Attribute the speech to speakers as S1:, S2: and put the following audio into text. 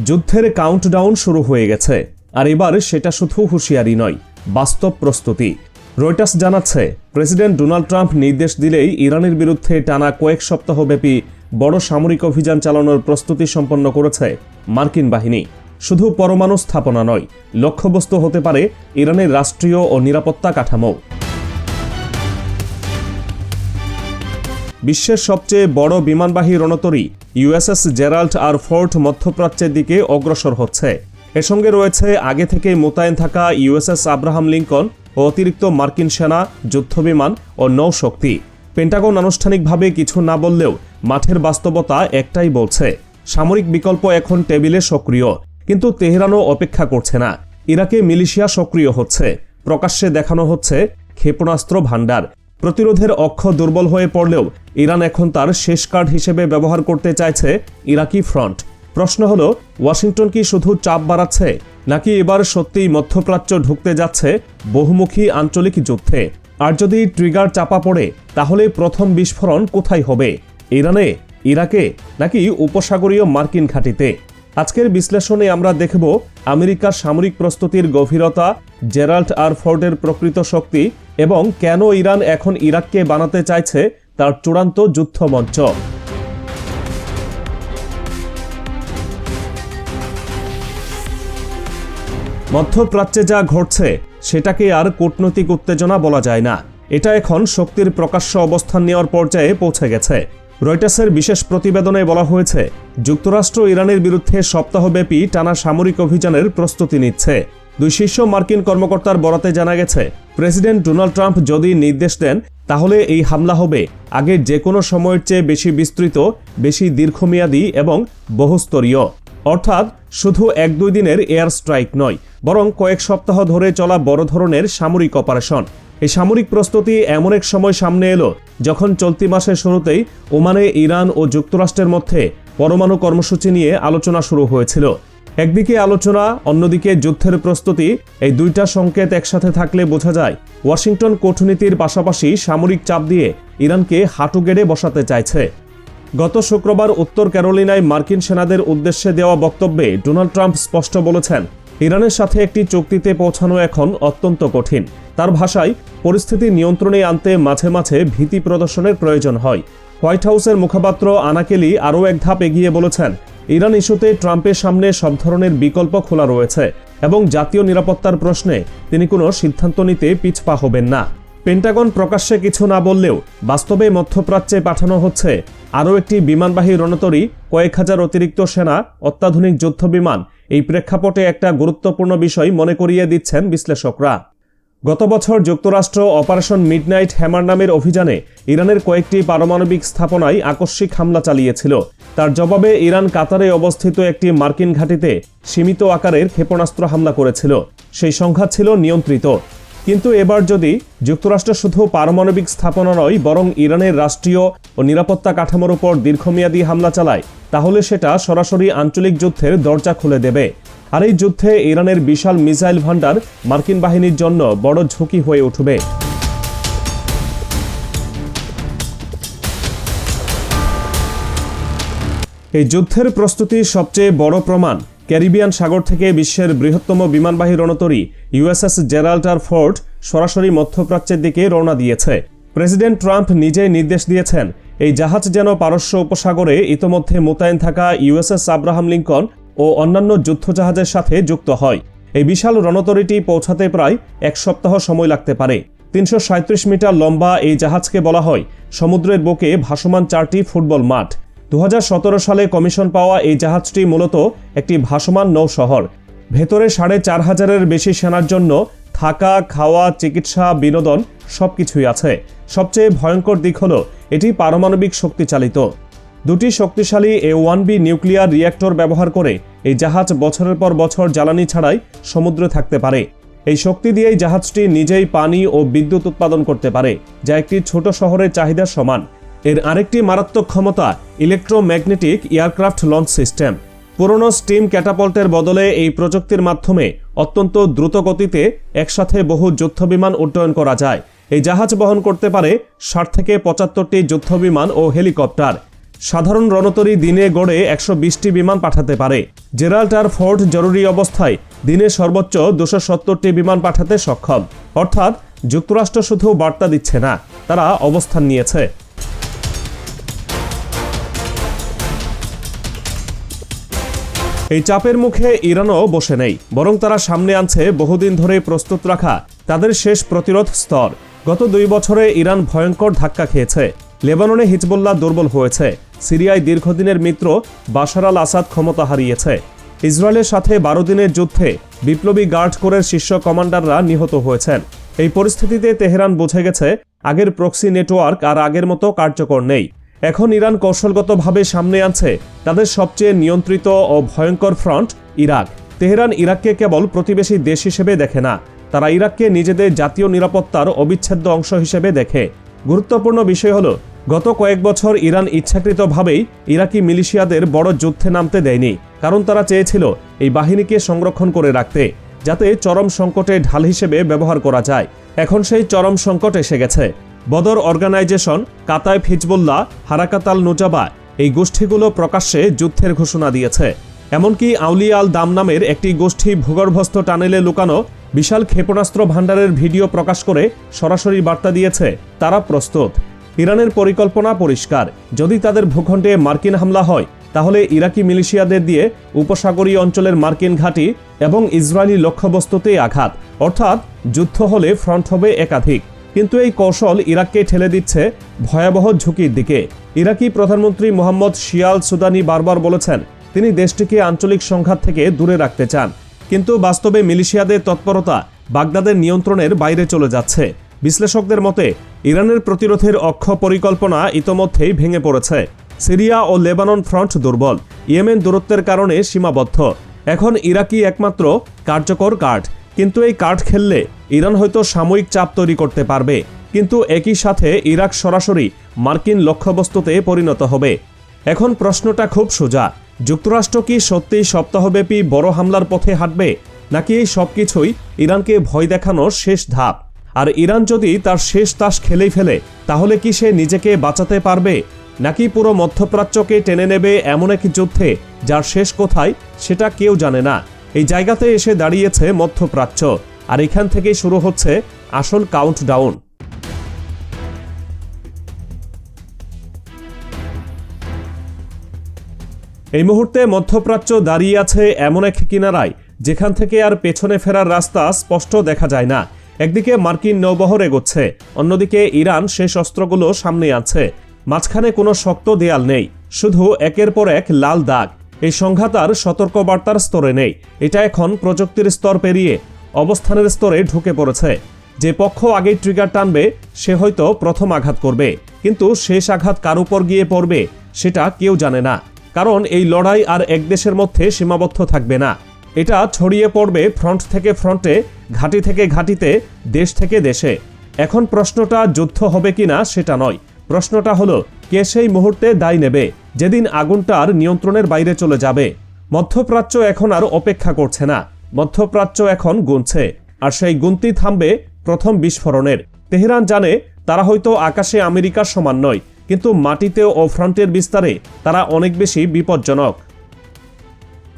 S1: যুদ্ধের কাউন্টডাউন শুরু হয়ে গেছে, আর এবার সেটা শুধু হুঁশিয়ারি নয়, বাস্তব প্রস্তুতি। রয়টার্স জানাচ্ছে, প্রেসিডেন্ট ডোনাল্ড ট্রাম্প নির্দেশ দিলেই ইরানের বিরুদ্ধে টানা কয়েক সপ্তাহব্যাপী বড় সামরিক অভিযান চালানোর প্রস্তুতি সম্পন্ন করেছে মার্কিন বাহিনী। শুধু পরমাণু স্থাপনা নয়, লক্ষ্যবস্তু হতে পারে ইরানের রাষ্ট্রীয় ও নিরাপত্তা কাঠামো। বিশ্বের সবচেয়ে বড় বিমানবাহী রণতরী ইউএসএস জেরাল্ড আর ফোর্ড মধ্যপ্রাচ্যের দিকে অগ্রসর হচ্ছে। এর সঙ্গে রয়েছে আগে থেকেই মোতায়েন থাকা ইউএসএস আব্রাহাম লিঙ্কন ও অতিরিক্ত মার্কিন সেনা, যুদ্ধবিমান ও নৌশক্তি। পেন্টাগন আনুষ্ঠানিকভাবে কিছু না বললেও মাঠের বাস্তবতা একটাই বলছে, সামরিক বিকল্প এখন টেবিলে সক্রিয়। কিন্তু তেহরানও অপেক্ষা করছে না। ইরাকে মিলিশিয়া সক্রিয় হচ্ছে, প্রকাশ্যে দেখানো হচ্ছে ক্ষেপণাস্ত্র ভাণ্ডার। প্রতিরোধের অক্ষ দুর্বল হয়ে পড়লেও ইরান এখন তার শেষ কার্ড হিসেবে ব্যবহার করতে চাইছে ইরাকি ফ্রন্ট। প্রশ্ন হলো, ওয়াশিংটন কি শুধু চাপ বাড়াচ্ছে, নাকি এবার সত্যিই মধ্যপ্রাচ্য ঢুকতে যাচ্ছে বহুমুখী আঞ্চলিক যুদ্ধে? আর যদি ট্রিগার চাপা পড়ে, তাহলে প্রথম বিস্ফোরণ কোথায় হবে? ইরানে, ইরাকে, নাকি উপসাগরীয় মার্কিন ঘাঁটিতে? আজকের বিশ্লেষণে আমরা দেখব আমেরিকার সামরিক প্রস্তুতির গভীরতা, জেরাল্ড আর ফোর্ডের প্রকৃত শক্তি এবং কেন ইরান এখন ইরাককে বানাতে চাইছে তার চূড়ান্ত যুদ্ধমঞ্চ। মধ্যপ্রাচ্যে যা ঘটছে সেটাকে আর কূটনৈতিক উত্তেজনা বলা যায় না। এটা এখন শক্তির প্রকাশ্য অবস্থান নেওয়ার পর্যায়ে পৌঁছে গেছে। রয়টার্সের বিশেষ প্রতিবেদনে বলা হয়েছে, যুক্তরাষ্ট্র ইরানের বিরুদ্ধে সপ্তাহব্যাপী টানা সামরিক অভিযানের প্রস্তুতি নিচ্ছে। দুই শীর্ষ মার্কিন কর্মকর্তার বরাতে জানা গেছে, প্রেসিডেন্ট ডোনাল্ড ট্রাম্প যদি নির্দেশ দেন, তাহলে এই হামলা হবে আগের যে কোনো সময়ের চেয়ে বেশি বিস্তৃত, বেশি দীর্ঘমেয়াদী এবং বহুস্তরীয়। অর্থাৎ শুধু 1-2 দিনের এয়ার স্ট্রাইক নয়, বরং কয়েক সপ্তাহ ধরে চলা বড় ধরনের সামরিক অপারেশন। এই সামরিক প্রস্তুতি এমন এক সময় সামনে এলো যখন চলতি মাসের শুরুতেই ওমানে ইরান ও যুক্তরাষ্ট্রের মধ্যে পরমাণু কর্মসূচি নিয়ে আলোচনা শুরু হয়েছিল। একদিকে আলোচনা, অন্যদিকে যুদ্ধের প্রস্তুতি। এই দুইটা সংকেত একসাথে থাকলে বোঝা যায় ওয়াশিংটন কূটনীতির পাশাপাশি সামরিক চাপ দিয়ে ইরানকে হাঁটু গেড়ে বসাতে চাইছে। গত শুক্রবার উত্তর ক্যারোলিনায় মার্কিন সেনাদের উদ্দেশ্যে দেওয়া বক্তব্যে ডোনাল্ড ট্রাম্প স্পষ্ট বলেছেন, ইরানের সাথে একটি চুক্তিতে পৌঁছানো এখন অত্যন্ত কঠিন। তার ভাষায়, পরিস্থিতি নিয়ন্ত্রণে আনতে মাঝে মাঝে ভীতি প্রদর্শনের প্রয়োজন হয়। হোয়াইট হাউসের মুখপাত্র আনা কেলি আরও এক ধাপ এগিয়ে বলেছেন, ইরান ইস্যুতে ট্রাম্পের সামনে সব ধরনের বিকল্প খোলা রয়েছে এবং জাতীয় নিরাপত্তার প্রশ্নে তিনি কোনো সিদ্ধান্ত নিতে পিছপা হবেন না। পেন্টাগন প্রকাশ্যে কিছু না বললেও বাস্তবে মধ্যপ্রাচ্যে পাঠানো হচ্ছে আরও একটি বিমানবাহী রণতরী, কয়েক হাজার অতিরিক্ত সেনা, অত্যাধুনিক যুদ্ধবিমান। এই প্রেক্ষাপটে একটা গুরুত্বপূর্ণ বিষয় মনে করিয়ে দিচ্ছেন বিশ্লেষকরা। গত বছর যুক্তরাষ্ট্র অপারেশন মিডনাইট হ্যামার নামের অভিযানে ইরানের কয়েকটি পারমাণবিক স্থাপনায় আকস্মিক হামলা চালিয়েছিল। তার জবাবে ইরান কাতারে অবস্থিত একটি মার্কিন ঘাঁটিতে সীমিত আকারের ক্ষেপণাস্ত্র হামলা করেছিল। সেই সংঘাত ছিল নিয়ন্ত্রিত। কিন্তু এবার যদি যুক্তরাষ্ট্র শুধু পারমাণবিক স্থাপনা নয়, বরং ইরানের রাষ্ট্রীয় ও নিরাপত্তা কাঠামোর উপর দীর্ঘমেয়াদী হামলা চালায়, তাহলে সেটা সরাসরি আঞ্চলিক যুদ্ধের দরজা খুলে দেবে। আর এই যুদ্ধে ইরানের বিশাল মিসাইল ভান্ডার মার্কিন বাহিনীর জন্য বড় ঝুঁকি হয়ে উঠবে। এই যুদ্ধের প্রস্তুতির সবচেয়ে বড় প্রমাণ, ক্যারিবিয়ান সাগর থেকে বিশ্বের বৃহত্তম বিমানবাহী রণতরী ইউএসএস জেরাল্ড আর ফোর্ড সরাসরি মধ্যপ্রাচ্যের দিকে রওনা দিয়েছে। প্রেসিডেন্ট ট্রাম্প নিজেই নির্দেশ দিয়েছেন, এই জাহাজ যেন পারস্য উপসাগরে ইতোমধ্যে মোতায়েন থাকা ইউএসএস আব্রাহাম লিঙ্কন ও অন্যান্য যুদ্ধজাহাজের সাথে যুক্ত হয়। এই বিশাল রণতরীটি পৌঁছাতে প্রায় 1 সপ্তাহ সময় লাগতে পারে। 337 মিটার লম্বা এই জাহাজকে বলা হয় সমুদ্রের বুকে ভাসমান 4টি ফুটবল মাঠ। 2017 সালে কমিশন পাওয়া এই জাহাজটি মূলত একটি ভাসমান নৌশহর। ভেতরে 4500-এর বেশি সেনার জন্য থাকা, খাওয়া, চিকিৎসা, বিনোদন সবকিছুই আছে। সবচেয়ে ভয়ঙ্কর দিক হল এটি পারমাণবিক শক্তি চালিত। 2টি শক্তিশালী A1B নিউক্লিয়ার রিঅ্যাক্টর ব্যবহার করে এই জাহাজ বছরের পর বছর জ্বালানি ছাড়াই সমুদ্রে থাকতে পারে। এই শক্তি দিয়েই জাহাজটি নিজেই পানি ও বিদ্যুৎ উৎপাদন করতে পারে, যা একটি ছোট শহরের চাহিদার সমান। এর আরেকটি মারাত্মক ক্ষমতা ইলেকট্রোম্যাগনেটিক এয়ারক্রাফট লঞ্চ সিস্টেম। পুরনো স্টিম ক্যাটাপল্টের বদলে এই প্রযুক্তির মাধ্যমে অত্যন্ত দ্রুত গতিতে একসাথে বহু যুদ্ধবিমান উড্ডয়ন করা যায়। এই জাহাজ বহন করতে পারে 60 থেকে 75টি যুদ্ধবিমান ও হেলিকপ্টার। সাধারণ রণতরী দিনে গড়ে 120টি বিমান পাঠাতে পারে। জেরাল্টার ফোর্ট জরুরি অবস্থায় দিনে সর্বোচ্চ 270টি বিমান পাঠাতে সক্ষম। অর্থাৎ যুক্তরাষ্ট্র শুধু বার্তা দিচ্ছে না, তারা অবস্থান নিয়েছে। এই চাপের মুখে ইরানও বসে নেই, বরং তারা সামনে আনছে বহুদিন ধরে প্রস্তুত রাখা তাদের শেষ প্রতিরোধ স্তর। গত 2 বছরে ইরান ভয়ঙ্কর ধাক্কা খেয়েছে। লেবাননে হিজবুল্লাহ দুর্বল হয়েছে, সিরিয়ায় দীর্ঘদিনের মিত্র বাশার আল আসাদ ক্ষমতা হারিয়েছে, ইসরায়েলের সাথে 12 দিনের যুদ্ধে বিপ্লবী গার্ড কোরের শীর্ষ কমান্ডাররা নিহত হয়েছেন। এই পরিস্থিতিতে তেহরান বুঝে গেছে আগের প্রক্সি নেটওয়ার্ক আর আগের মতো কার্যকর নেই। এখন ইরান কৌশলগতভাবে সামনে আনছে তাদের সবচেয়ে নিয়ন্ত্রিত ও ভয়ঙ্কর ফ্রন্ট ইরাক। তেহরান ইরাককে কেবল প্রতিবেশী দেশ হিসেবে দেখে না, তারা ইরাককে নিজেদের জাতীয় নিরাপত্তার অবিচ্ছেদ্য অংশ হিসেবে দেখে। গুরুত্বপূর্ণ বিষয় হলো, গত কয়েক বছর ইরান ইচ্ছাকৃতভাবেই ইরাকি মিলিশিয়াদের বড় যুদ্ধে নামতে দেয়নি, কারণ তারা চেয়েছিল এই বাহিনীকে সংরক্ষণ করে রাখতে, যাতে চরম সংকটে ঢাল হিসেবে ব্যবহার করা যায়। এখন সেই চরম সংকট এসে গেছে। বদর অর্গানাইজেশন, কাতাইফ হিজবুল্লাহ, হারাকাত আল নুজাবা এই গোষ্ঠীগুলো প্রকাশ্যে যুদ্ধের ঘোষণা দিয়েছে। এমনকি আউলিয়া আল দাম নামের একটি গোষ্ঠী ভূগর্ভস্থ টানেলে লুকানো বিশাল ক্ষেপণাস্ত্র ভাণ্ডারের ভিডিও প্রকাশ করে সরাসরি বার্তা দিয়েছে তারা প্রস্তুত। ইরানের পরিকল্পনা পরিষ্কার, যদি তাদের ভূখণ্ডে মার্কিন হামলা হয় তাহলে ইরাকি মিলিশিয়াদের দিয়ে উপসাগরীয় অঞ্চলের মার্কিন ঘাঁটি এবং ইসরায়েলি লক্ষ্যবস্তুতেই আঘাত, অর্থাৎ যুদ্ধ হলে ফ্রন্ট হবে একাধিক। কিন্তু এই কৌশল ইরাককে ঠেলে দিচ্ছে ভয়াবহ ঝুঁকির দিকে। ইরাকি প্রধানমন্ত্রী মোহাম্মদ শিয়াল সুদানি বারবার বলেছেন তিনি দেশটিকে আঞ্চলিক সংঘাত থেকে দূরে রাখতে চান, কিন্তু বাস্তবে মিলিশিয়াদের তৎপরতা বাগদাদের নিয়ন্ত্রণের বাইরে চলে যাচ্ছে। বিশ্লেষকদের মতে ইরানের প্রতিরোধের অক্ষ পরিকল্পনা ইতোমধ্যেই ভেঙে পড়েছে। সিরিয়া ও লেবানন ফ্রন্ট দুর্বল, ইয়েমেন দূরত্বের কারণে সীমাবদ্ধ। এখন ইরাকই একমাত্র কার্যকর কার্ড, কিন্তু এই কার্ড খেললে ইরান হয়তো সাময়িক চাপ তৈরি করতে পারবে, কিন্তু একই সাথে ইরাক সরাসরি মার্কিন লক্ষ্যবস্তুতে পরিণত হবে। এখন প্রশ্নটা খুব সোজা, যুক্তরাষ্ট্র কি সত্যিই সপ্তাহব্যাপী বড় হামলার পথে হাঁটবে, নাকি এই সবকিছুই ইরানকে ভয় দেখানোর শেষ ধাপ? আর ইরান যদি তার শেষ তাস খেলেই ফেলে, তাহলে কি সে নিজেকে বাঁচাতে পারবে, নাকি পুরো মধ্যপ্রাচ্যকে টেনে নেবে এমন এক যুদ্ধে যার শেষ কোথায় সেটা কেউ জানে না। এই জায়গাতে এসে দাঁড়িয়েছে মধ্যপ্রাচ্য, আর এখান থেকেই শুরু হচ্ছে আসল কাউন্টডাউন। এই মুহূর্তে মধ্যপ্রাচ্য দাঁড়িয়ে আছে এমন এক কিনারায় যেখান থেকে আর পেছনে ফেরার রাস্তা স্পষ্ট দেখা যায় না। একদিকে মার্কিন নৌবহর এগোচ্ছে, অন্যদিকে ইরান শেষ অস্ত্রগুলো সামনে আছে। মাঝখানে কোনো শক্ত দেয়াল নেই, শুধু একের পর এক লাল দাগ। এই সংঘাত আর সতর্কবার্তার স্তরে নেই, এটা এখন প্রযুক্তির স্তর পেরিয়ে অবস্থানের স্তরে ঢুকে পড়েছে। যে পক্ষ আগেই ট্রিগার টানবে সে হয়তো প্রথম আঘাত করবে, কিন্তু শেষ আঘাত কার উপর গিয়ে পড়বে সেটা কেউ জানে না, কারণ এই লড়াই আর এক দেশের মধ্যে সীমাবদ্ধ থাকবে না। এটা ছড়িয়ে পড়বে ফ্রন্ট থেকে ফ্রন্টে, ঘাঁটি থেকে ঘাঁটিতে, দেশ থেকে দেশে। এখন প্রশ্নটা যুদ্ধ হবে কিনা সেটা নয়, প্রশ্নটা হলো কে সেই মুহূর্তে দায় নেবে যেদিন আগুনটা আর নিয়ন্ত্রণের বাইরে চলে যাবে। মধ্যপ্রাচ্য এখন আর অপেক্ষা করছে না, মধ্যপ্রাচ্য এখন গুনছে, আর সেই গুনতি থামবে প্রথম বিস্ফোরণের। তেহরান জানে তারা হয়তো আকাশে আমেরিকার সমান নয়, কিন্তু মাটিতে ও ফ্রন্টের বিস্তারে তারা অনেক বেশি বিপজ্জনক।